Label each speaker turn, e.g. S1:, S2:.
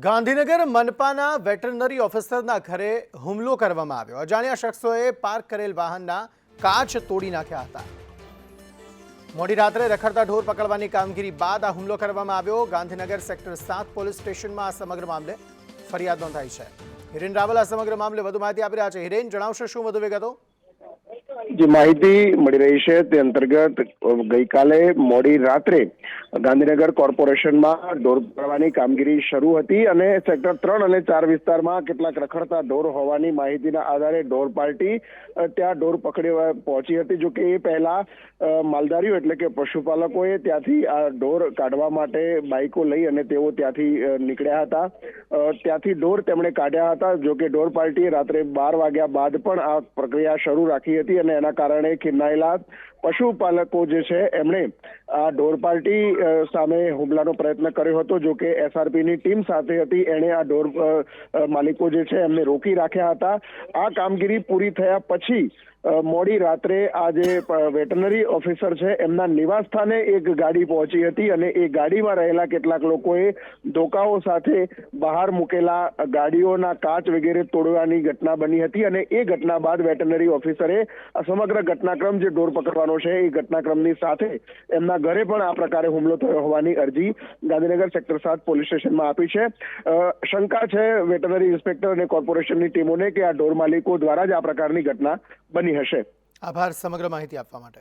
S1: Gandhinagar મનપાના veterinary ઓફિસરના ઘરે હુમલો કરવામાં આવ્યો। અજાણ્યા શખ્સોએ પાર્ક કરેલ વાહનના કાચ તોડી નાખ્યા હતા। મોડી રાત્રે રખડતા ઢોર પકડવાની કામગીરી બાદ આ હુમલો કરવામાં આવ્યો। ગાંધીનગર સેક્ટર 7 પોલીસ સ્ટેશનમાં આ સમગ્ર મામલે ફરિયાદ નોંધાઈ છે। હિરેન રાવલ આ સમગ્ર મામલે વધુ માહિતી આપી રહ્યા છે। હિરેન, જણાવશો શું વધુ વિગતો?
S2: જે માહિતી મળી રહી છે તે અંતર્ગત ગઈકાલે મોડી રાત્રે ગાંધીનગર કોર્પોરેશનમાં ઢોર પકડવાની કામગીરી શરૂ હતી અને સેક્ટર 3 અને 4 વિસ્તારમાં કેટલાક રખડતા ઢોર હોવાની માહિતીના આધારે ઢોર પાર્ટી ત્યાં ઢોર પકડી પહોંચી હતી। જો કે એ પહેલા માલધારીઓ એટલે કે પશુપાલકોએ ત્યાંથી આ ઢોર કાઢવા માટે બાઇકો લઈ અને તેઓ ત્યાંથી નીકળ્યા હતા। ત્યાંથી ઢોર તેમણે કાઢ્યા હતા। જો કે ઢોર પાર્ટીએ રાત્રે 12 વાગ્યા બાદ પણ આ પ્રક્રિયા શરૂ રાખી હતી અને એના કારણે ખીરનાયેલા પશુપાલકો જે છે એમણે આ ઢોર પાર્ટી સામે હુમલાનો પ્રયત્ન કર્યો હતો। જો કે એસઆરપીની ટીમ સાથે હતી, એણે આ ઢોર માલિકો જે છે એમને રોકી રાખ્યા હતા। આ કામગીરી પૂરી થયા પછી મોડી રાત્રે આ જે વેટરનરી ઓફિસર છે એમના નિવાસ સ્થાને એક ગાડી પહોંચી હતી અને એ ગાડીમાં રહેલા કેટલાક લોકોએ ધોકાઓ સાથે બહાર મૂકેલા ગાડીઓના કાચ વગેરે તોડવાની ઘટના બની હતી અને એ ઘટના બાદ વેટરનરી ઓફિસરે આ સમગ્ર ઘટનાક્રમ જે ઢોર પકડવાનો છે એ ઘટનાક્રમની સાથે એમના ઘરે પણ આ પ્રકારે હુમલો થયો હોવાની અરજી ગાંધીનગર સેક્ટર 7 પોલીસ સ્ટેશનમાં આપી છે। શંકા છે વેટરનરી ઇન્સ્પેક્ટર અને કોર્પોરેશનની ટીમોને કે આ ઢોર માલિકો દ્વારા જ આ પ્રકારની ઘટના બની હશે।
S1: આભાર સમગ્ર માહિતી આપવા માટે।